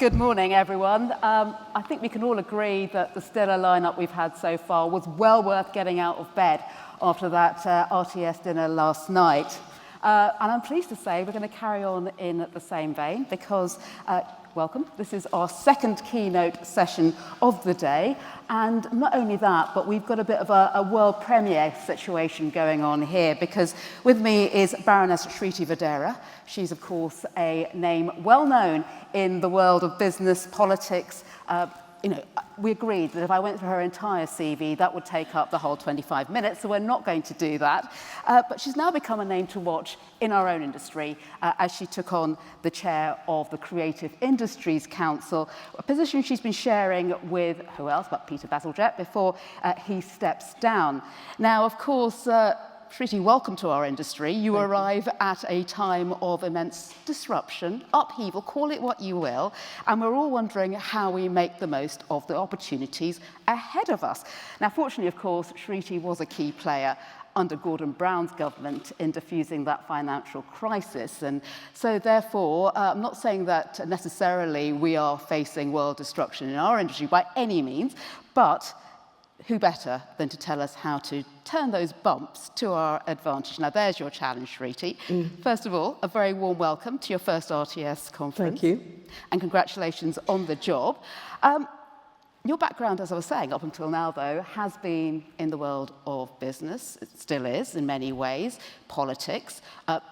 Good morning, everyone. I think we can all agree that the stellar lineup we've had so far was well worth getting out of bed after that RTS dinner last night. And I'm pleased to say we're going to carry on in the same vein because, welcome, this is our second keynote session of the day. And not only that, but we've got a bit of a world premiere situation going on here because with me is Baroness Shriti Vadera. She's, of course, a name well known in the world of business, politics. We agreed that if I went through her entire CV, that would take up the whole 25 minutes, so we're not going to do that. But she's now become a name to watch in our own industry as she took on the chair of the Creative Industries Council, a position she's been sharing with, who else but Peter Bazalgette, before he steps down. Now, of course, Shriti, welcome to our industry. You arrive at a time of immense disruption, upheaval, call it what you will, and we're all wondering how we make the most of the opportunities ahead of us. Now, fortunately, of course, Shriti was a key player under Gordon Brown's government in diffusing that financial crisis. And so therefore, I'm not saying that necessarily we are facing world destruction in our industry by any means, but who better than to tell us how to turn those bumps to our advantage? Now, there's your challenge, Shriti. First of all, a very warm welcome to your first RTS conference. Thank you. And congratulations on the job. Your background, as I was saying, up until now, though, has been in the world of business. It still is, in many ways. Politics.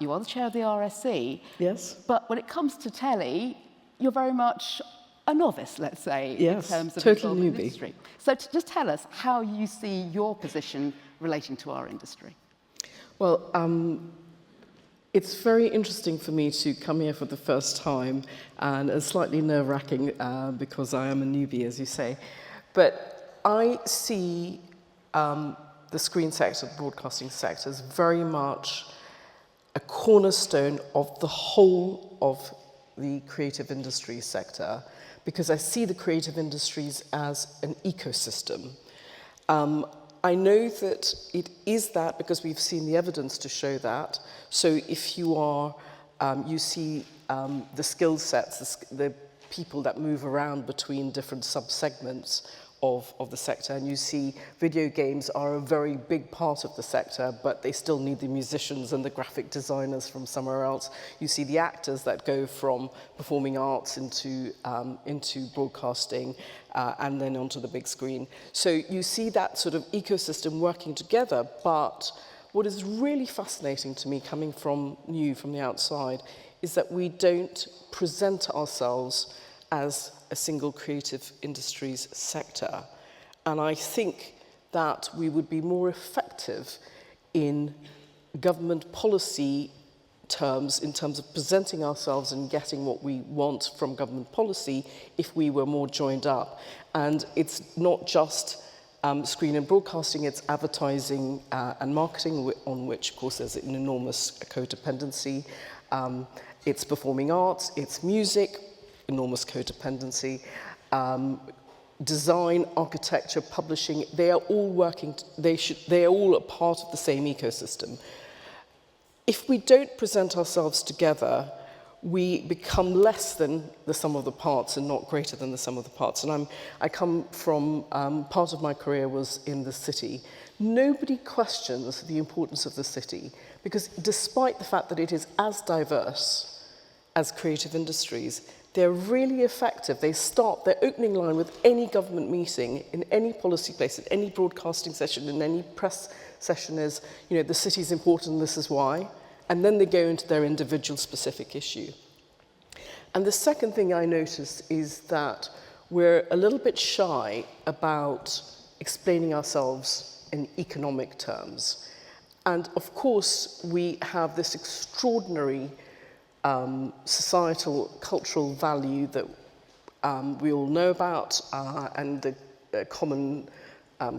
You are the chair of the RSC. Yes. But when it comes to telly, you're very much a novice, let's say, yes, in terms of total the newbie. industry. So just tell us how you see your position relating to our industry. Well, it's very interesting for me to come here for the first time, and it's slightly nerve-wracking because I am a newbie, as you say. But I see the screen sector, the broadcasting sector, as very much a cornerstone of the whole of the creative industry sector, because I see the creative industries as an ecosystem. I know that it is that because we've seen the evidence to show that. So if you are, you see the skill sets, the people that move around between different sub-segments of the sector, and you see video games are a very big part of the sector, but they still need the musicians and the graphic designers from somewhere else. You see the actors that go from performing arts into broadcasting and then onto the big screen. So you see that sort of ecosystem working together, but what is really fascinating to me coming from the outside is that we don't present ourselves as a single creative industries sector. And I think that we would be more effective in government policy terms, in terms of presenting ourselves and getting what we want from government policy if we were more joined up. And it's not just screen and broadcasting, it's advertising and marketing, on which, of course, there's an enormous codependency. It's performing arts, it's music, enormous codependency, design, architecture, publishing, they are all working, they are all a part of the same ecosystem. If we don't present ourselves together, we become less than the sum of the parts and not greater than the sum of the parts. And I come from, part of my career was in the city. Nobody questions the importance of the city because despite the fact that it is as diverse as creative industries, they're really effective. They start their opening line with any government meeting, in any policy place, in any broadcasting session, in any press session is, the city's important, this is why. And then they go into their individual specific issue. And the second thing I notice is that we're a little bit shy about explaining ourselves in economic terms. And of course, we have this extraordinary societal, cultural value that we all know about, and the common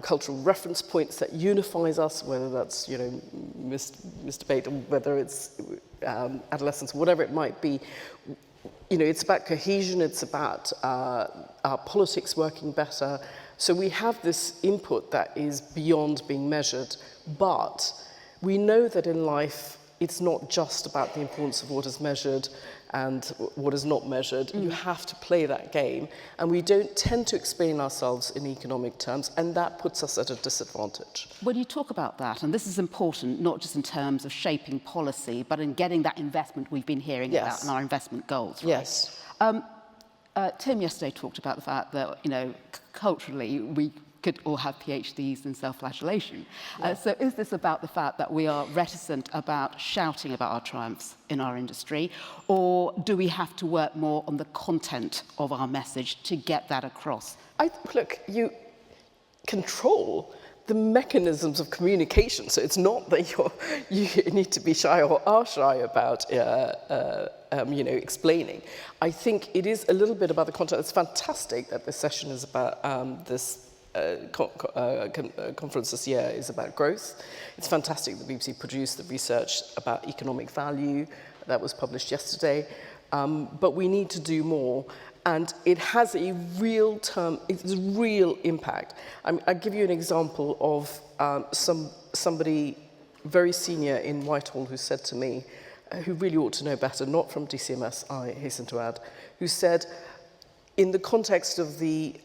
cultural reference points that unifies us, whether that's, Mr. Bate, or whether it's adolescence, whatever it might be. It's about cohesion, it's about our politics working better. So we have this input that is beyond being measured, but we know that in life, it's not just about the importance of what is measured and what is not measured. You have to play that game, and we don't tend to explain ourselves in economic terms, and that puts us at a disadvantage. When you talk about that, and this is important, not just in terms of shaping policy, but in getting that investment we've been hearing about in our investment goals. Right? Yes. Tim yesterday talked about the fact that, culturally we could all have PhDs in self-flagellation. So is this about the fact that we are reticent about shouting about our triumphs in our industry, or do we have to work more on the content of our message to get that across? Look, you control the mechanisms of communication, so it's not that you need to be shy or are shy about explaining. I think it is a little bit about the content. It's fantastic that this session is about this conference this year is about growth. It's fantastic that BBC produced the research about economic value that was published yesterday, but we need to do more. And it has a real impact. I'll give you an example of somebody very senior in Whitehall who said to me, who really ought to know better, not from DCMS, I hasten to add, who said, in the context of the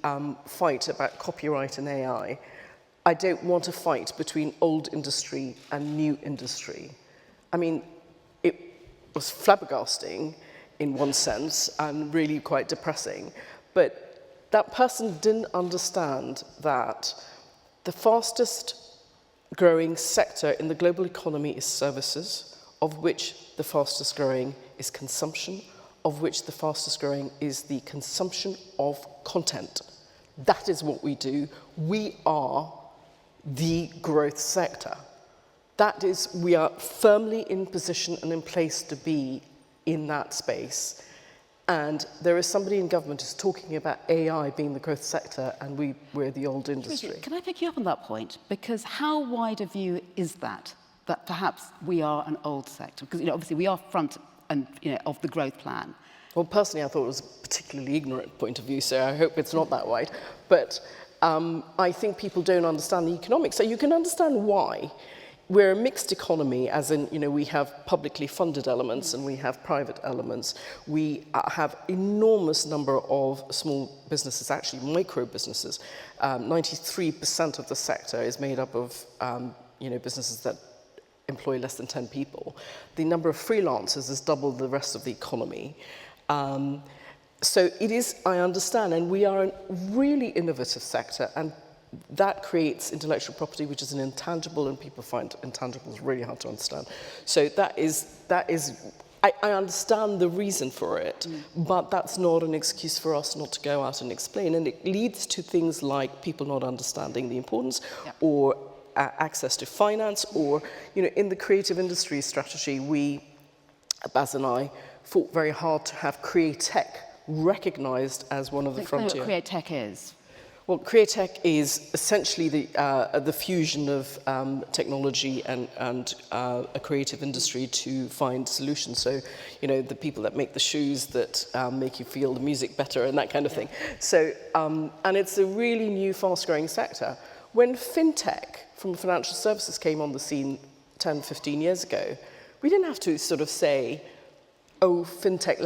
fight about copyright and AI, I don't want a fight between old industry and new industry. I mean, it was flabbergasting in one sense and really quite depressing, but that person didn't understand that the fastest growing sector in the global economy is services, of which the fastest growing is consumption, of which the fastest growing is the consumption of content. That is what we do. We are the growth sector. That is, we are firmly in position and in place to be in that space. And there is somebody in government who's talking about AI being the growth sector, and we're the old industry. Can I pick you up on that point? Because how wide a view is that perhaps we are an old sector? Because obviously we are front and of the growth plan. Well, personally, I thought it was a particularly ignorant point of view, so I hope it's not that wide. But I think people don't understand the economics. So you can understand why. We're a mixed economy, as in, we have publicly funded elements and we have private elements. We have enormous number of small businesses, actually micro businesses. 93% of the sector is made up of, businesses that employ less than 10 people. The number of freelancers is double the rest of the economy. So it is, I understand, and we are a really innovative sector, and that creates intellectual property, which is an intangible, and people find intangibles really hard to understand. So that is I understand the reason for it, but that's not an excuse for us not to go out and explain. And it leads to things like people not understanding the importance, or access to finance, or, in the creative industry strategy, Baz and I fought very hard to have Createch recognized as one of the frontier. What Createch is? Well, Createch is essentially the fusion of technology and a creative industry to find solutions. So, the people that make the shoes that make you feel the music better and that kind of thing. So, and it's a really new, fast-growing sector. When fintech from financial services came on the scene 10, 15 years ago, we didn't have to sort of say, oh, fintech,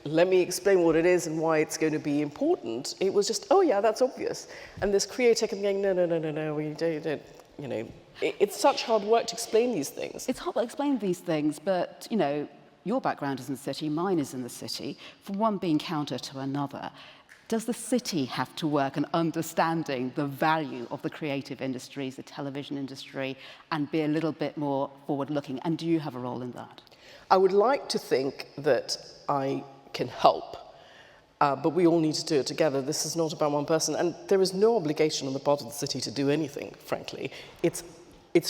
let me explain what it is and why it's going to be important. It was just, oh yeah, that's obvious. And this Createch and going, no, we don't, it's such hard work to explain these things. It's hard to explain these things, but, your background is in the city, mine is in the city, from one being counter to another. Does the city have to work on understanding the value of the creative industries, the television industry, and be a little bit more forward-looking? And do you have a role in that? I would like to think that I can help, but we all need to do it together. This is not about one person, and there is no obligation on the part of the city to do anything, frankly. It's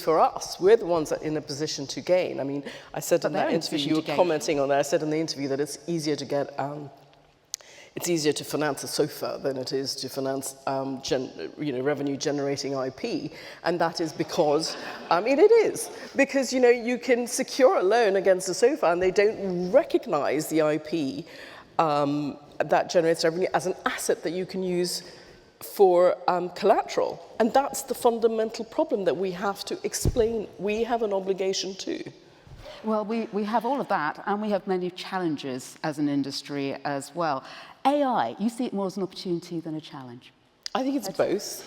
for us. We're the ones that are in a position to gain. I mean, I said in that interview, you were commenting on that, I said in the interview that it's easier to get, it's easier to finance a sofa than it is to finance revenue-generating IP, and that is because, it is, because, you can secure a loan against a sofa and they don't recognize the IP that generates revenue as an asset that you can use for collateral. And that's the fundamental problem that we have to explain. We have an obligation too. Well, we have all of that, and we have many challenges as an industry as well. AI, you see it more as an opportunity than a challenge? I think it's both.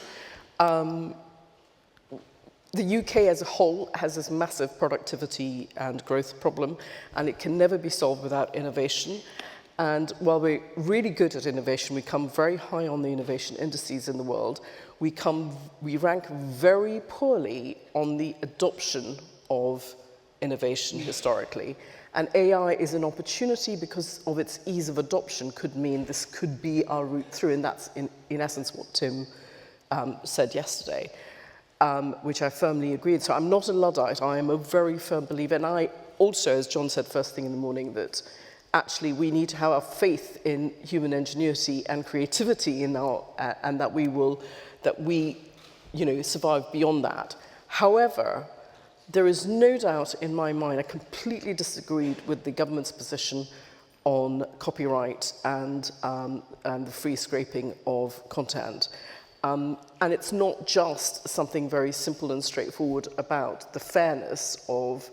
The UK as a whole has this massive productivity and growth problem, and it can never be solved without innovation. And while we're really good at innovation, we come very high on the innovation indices in the world, we rank very poorly on the adoption of innovation historically. And AI is an opportunity because of its ease of adoption could mean this could be our route through, and that's in essence what Tim said yesterday. Which I firmly agreed. So I'm not a Luddite, I am a very firm believer. And I also, as John said first thing in the morning, that actually we need to have our faith in human ingenuity and creativity in and that we survive beyond that. However, there is no doubt in my mind, I completely disagreed with the government's position on copyright and the free scraping of content. And it's not just something very simple and straightforward about the fairness of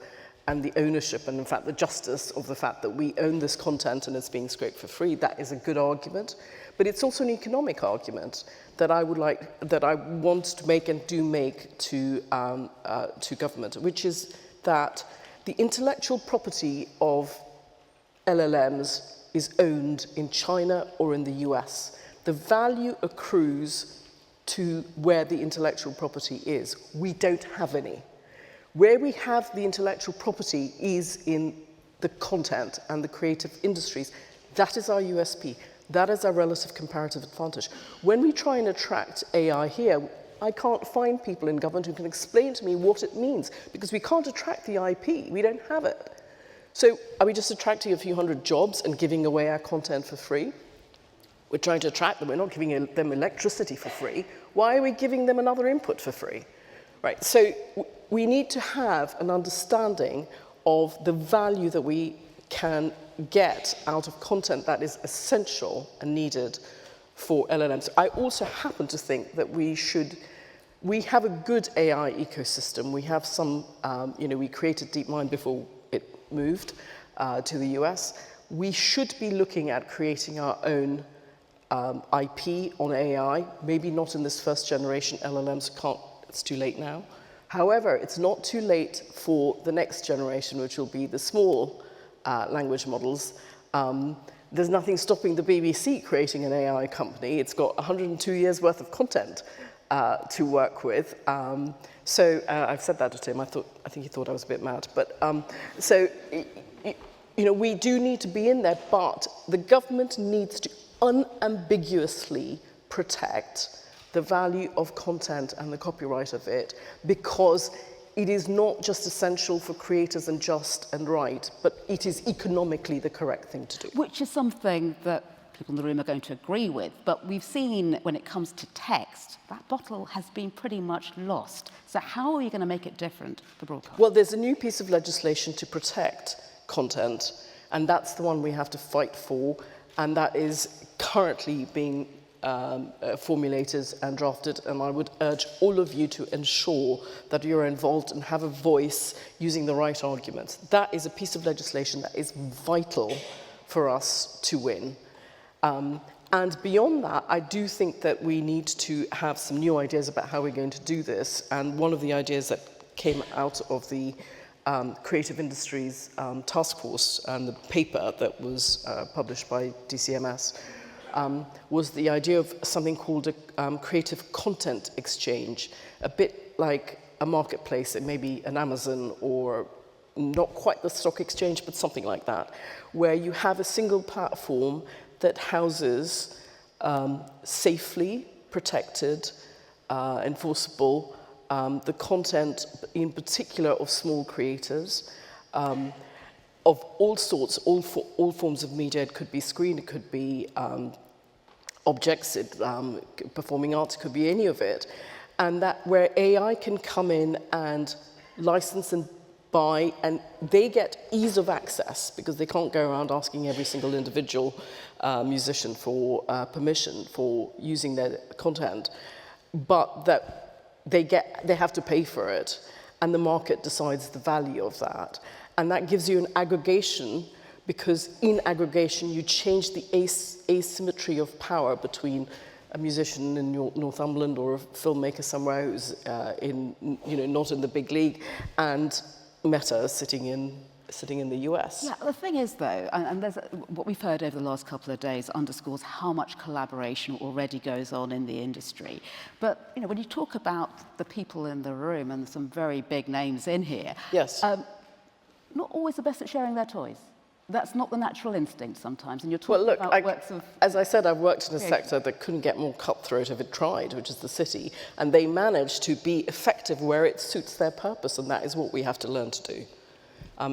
and the ownership and in fact the justice of the fact that we own this content and it's being scraped for free. That is a good argument, but it's also an economic argument that I want to make and do make to government, which is that the intellectual property of LLMs is owned in China or in the US. The value accrues to where the intellectual property is. We don't have any. Where we have the intellectual property is in the content and the creative industries. That is our USP. That is our relative comparative advantage. When we try and attract AI here, I can't find people in government who can explain to me what it means, because we can't attract the IP. We don't have it. So are we just attracting a few hundred jobs and giving away our content for free? We're trying to attract them. We're not giving them electricity for free. Why are we giving them another input for free? Right. So we need to have an understanding of the value that we can get out of content that is essential and needed for LLMs. I also happen to think that we have a good AI ecosystem. We have some, we created DeepMind before it moved to the US. We should be looking at creating our own IP on AI, maybe not in this first generation. LLMs can't, it's too late now. However, it's not too late for the next generation, which will be the small language models. There's nothing stopping the BBC creating an AI company. It's got 102 years worth of content to work with. I've said that to Tim. I think he thought I was a bit mad. But we do need to be in there, but the government needs to unambiguously protect the value of content and the copyright of it, because it is not just essential for creators and just and right, but it is economically the correct thing to do. Which is something that people in the room are going to agree with, but we've seen when it comes to text, that battle has been pretty much lost. So how are you going to make it different for broadcast? Well, there's a new piece of legislation to protect content, and that's the one we have to fight for, and that is currently being formulated and drafted, and I would urge all of you to ensure that you're involved and have a voice using the right arguments. That is a piece of legislation that is vital for us to win. And beyond that, I do think that we need to have some new ideas about how we're going to do this, and one of the ideas that came out of the Creative Industries Task Force and the paper that was published by DCMS was the idea of something called a creative content exchange, a bit like a marketplace, it may be an Amazon or not quite the stock exchange, but something like that, where you have a single platform that houses safely protected, enforceable, the content in particular of small creators, of all sorts, all forms of media. It could be screen, it could be objects, performing arts, it could be any of it. And that where AI can come in and license and buy, and they get ease of access because they can't go around asking every single individual musician for permission for using their content, but that they have to pay for it, and the market decides the value of that. And that gives you an aggregation, because in aggregation you change the asymmetry of power between a musician in Northumberland or a filmmaker somewhere who's not in the big league, and Meta sitting in the US. Yeah, the thing is, though, and there's what we've heard over the last couple of days underscores how much collaboration already goes on in the industry. But when you talk about the people in the room, and some very big names in here, yes, not always the best at sharing their toys. That's not the natural instinct sometimes. And you're talking about works of... As I said, I've worked in a sector that couldn't get more cutthroat if it tried, which is the city. And they manage to be effective where it suits their purpose, and that is what we have to learn to do.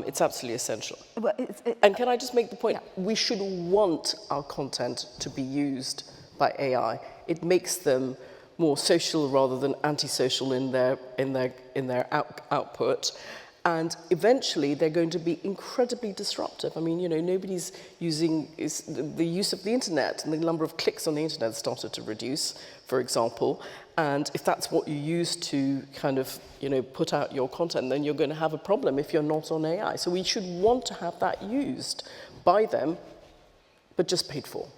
It's absolutely essential. Well, and can I just make the point? Yeah. We should want our content to be used by AI. It makes them more social rather than antisocial in their output. And eventually, they're going to be incredibly disruptive. I mean, nobody's using the use of the internet, and the number of clicks on the internet started to reduce, for example. And if that's what you use to kind of, put out your content, then you're going to have a problem if you're not on AI. So we should want to have that used by them, but just paid for.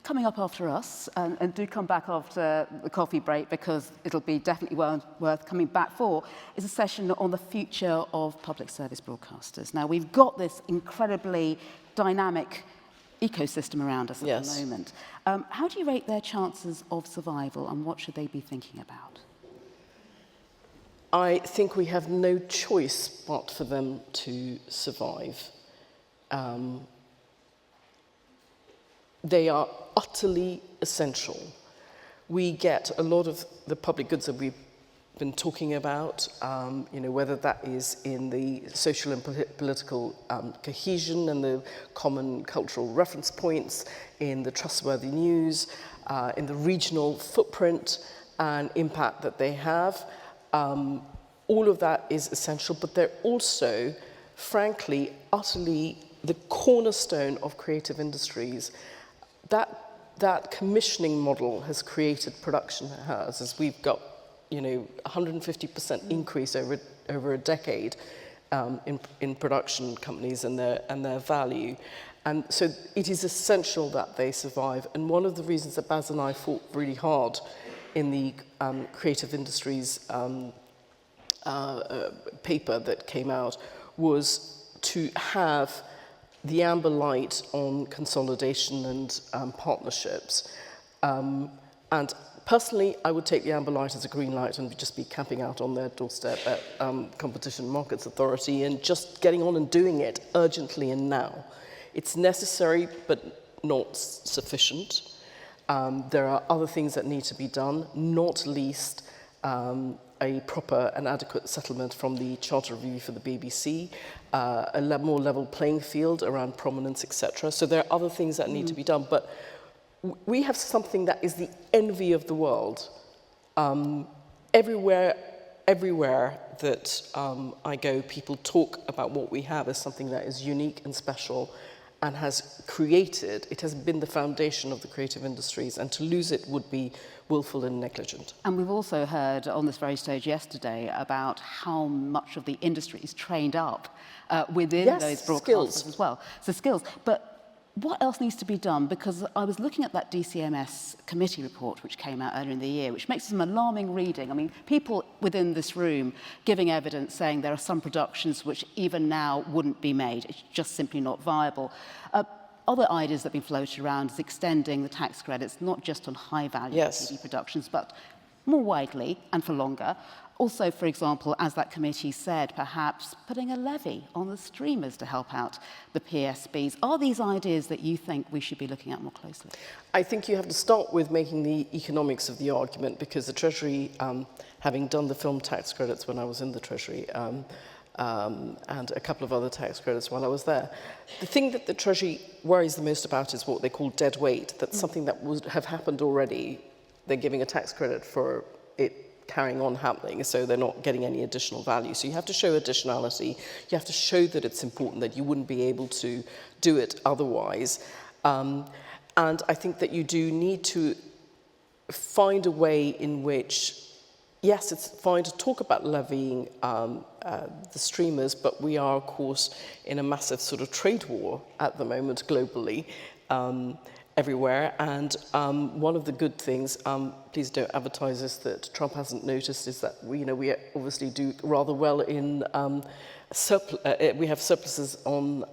Coming up after us, and do come back after the coffee break, because it'll be definitely worth coming back for, is a session on the future of public service broadcasters. Now, we've got this incredibly dynamic ecosystem around us at the moment. How do you rate their chances of survival, and what should they be thinking about? I think we have no choice but for them to survive. They are utterly essential. We get a lot of the public goods that we've been talking about, whether that is in the social and political cohesion and the common cultural reference points, in the trustworthy news, in the regional footprint and impact that they have. All of that is essential, but they're also, frankly, utterly the cornerstone of creative industries. That commissioning model has created production it has, as we've got 150% increase over a decade in production companies and their value. And so it is essential that they survive. And one of the reasons that Baz and I fought really hard in the creative industries paper that came out was to have the amber light on consolidation and partnerships. And personally, I would take the amber light as a green light and just be camping out on their doorstep at Competition and Markets Authority and just getting on and doing it urgently and now. It's necessary, but not sufficient. There are other things that need to be done, not least a proper and adequate settlement from the Charter Review for the BBC, a more level playing field around prominence, etc. So there are other things that need to be done, but we have something that is the envy of the world. Everywhere that I go, people talk about what we have as something that is unique and special and it has been the foundation of the creative industries, and to lose it would be willful and negligent. And we've also heard on this very stage yesterday about how much of the industry is trained up within those broadcasters as well. So skills. But what else needs to be done? Because I was looking at that DCMS committee report which came out earlier in the year, which makes some alarming reading. I mean, people within this room giving evidence saying there are some productions which even now wouldn't be made. It's just simply not viable. Other ideas that have been floated around is extending the tax credits, not just on high-value TV productions, but more widely and for longer. Also, for example, as that committee said, perhaps putting a levy on the streamers to help out the PSBs. Are these ideas that you think we should be looking at more closely? I think you have to start with making the economics of the argument, because the Treasury, having done the film tax credits when I was in the Treasury, and a couple of other tax credits while I was there. The thing that the Treasury worries the most about is what they call dead weight. That's something that would have happened already. They're giving a tax credit for it carrying on happening, so they're not getting any additional value. So you have to show additionality. You have to show that it's important, that you wouldn't be able to do it otherwise. And I think that you do need to find a way in which, yes, it's fine to talk about levying the streamers, but we are, of course, in a massive sort of trade war at the moment globally, everywhere. And one of the good things, please don't advertise this, that Trump hasn't noticed, is that we obviously do rather well in we have surpluses on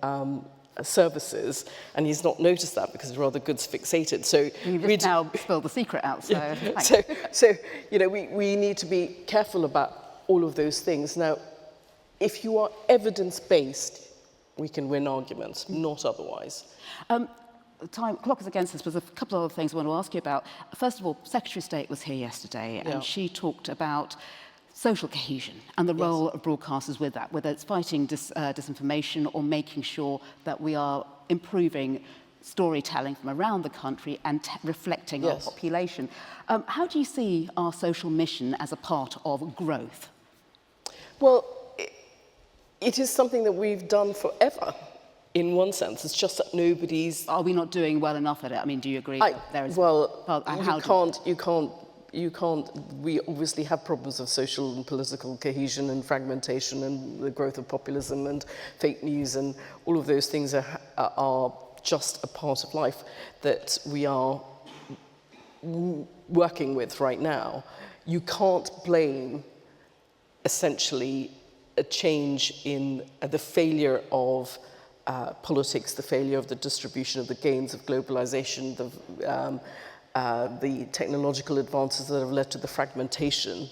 services, and he's not noticed that because rather goods fixated. So you just now spilled the secret out. So, so we need to be careful about all of those things. Now, if you are evidence-based, we can win arguments, not otherwise. Clock is against us, but there's a couple of other things I want to ask you about. First of all, Secretary of State was here yesterday, and she talked about social cohesion and the role of broadcasters with that, whether it's fighting disinformation or making sure that we are improving storytelling from around the country and reflecting our population. How do you see our social mission as a part of growth? Well, it is something that we've done forever, in one sense. It's just that nobody's... Are we not doing well enough at it? I mean, do you agree? You can't. We obviously have problems of social and political cohesion and fragmentation and the growth of populism and fake news, and all of those things are just a part of life that we are working with right now. You can't blame, essentially, a change in the failure of politics, the failure of the distribution of the gains of globalization, the technological advances that have led to the fragmentation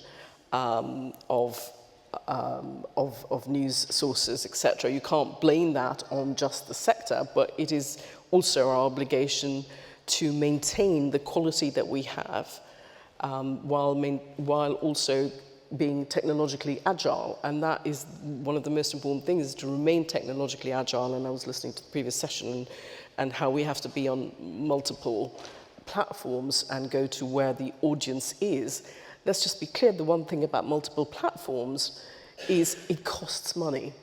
of news sources, etc. You can't blame that on just the sector, but it is also our obligation to maintain the quality that we have while also being technologically agile. And that is one of the most important things, is to remain technologically agile. And I was listening to the previous session and how we have to be on multiple platforms and go to where the audience is. Let's just be clear, the one thing about multiple platforms is it costs money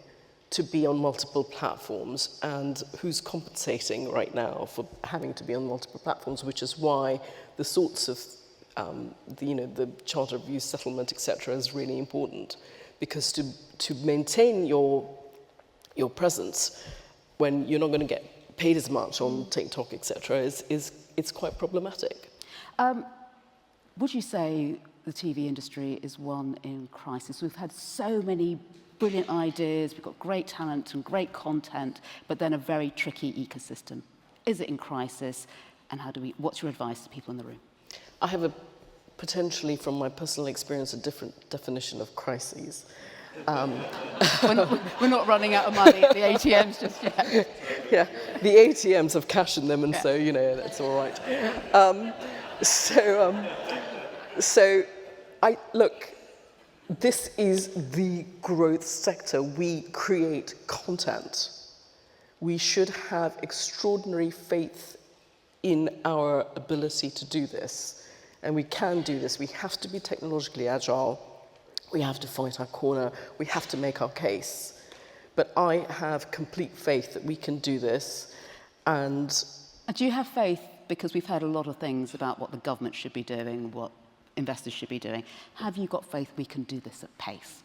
to be on multiple platforms, and who's compensating right now for having to be on multiple platforms, which is why the sorts of the Charter of Use settlement, etc., is really important, because to maintain your presence when you're not going to get paid as much on TikTok, etc., it's quite problematic. Would you say the TV industry is one in crisis? We've had so many brilliant ideas, we've got great talent and great content, but then a very tricky ecosystem. Is it in crisis, and what's your advice to people in the room? I have potentially, from my personal experience, a different definition of crises. We're not running out of money at the ATMs just yet. Yeah, the ATMs have cash in them, and so, that's all right. Look, this is the growth sector. We create content. We should have extraordinary faith in our ability to do this. And we can do this. We have to be technologically agile. We have to fight our corner. We have to make our case. But I have complete faith that we can do this. And do you have faith, because we've heard a lot of things about what the government should be doing, what investors should be doing. Have you got faith we can do this at pace?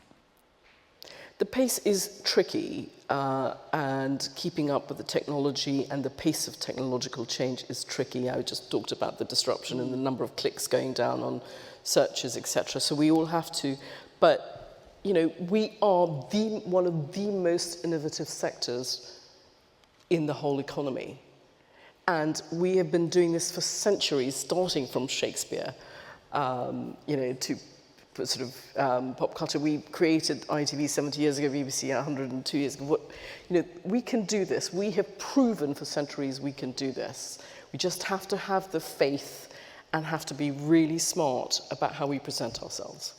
The pace is tricky, and keeping up with the technology and the pace of technological change is tricky. I just talked about the disruption and the number of clicks going down on searches, etc. So we all have to, but we are one of the most innovative sectors in the whole economy. And we have been doing this for centuries, starting from Shakespeare, to sort of pop culture. We created ITV 70 years ago, BBC 102 years ago. We can do this. We have proven for centuries we can do this. We just have to have the faith and have to be really smart about how we present ourselves.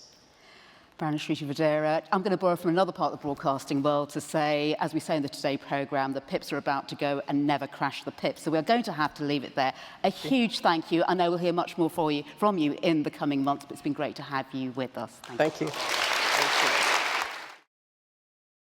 Baroness Shriti Vadera, I'm going to borrow from another part of the broadcasting world to say, as we say in the Today programme, the pips are about to go and never crash the pips. So we're going to have to leave it there. A huge thank you. I know we'll hear much more from you in the coming months, but it's been great to have you with us. Thank you.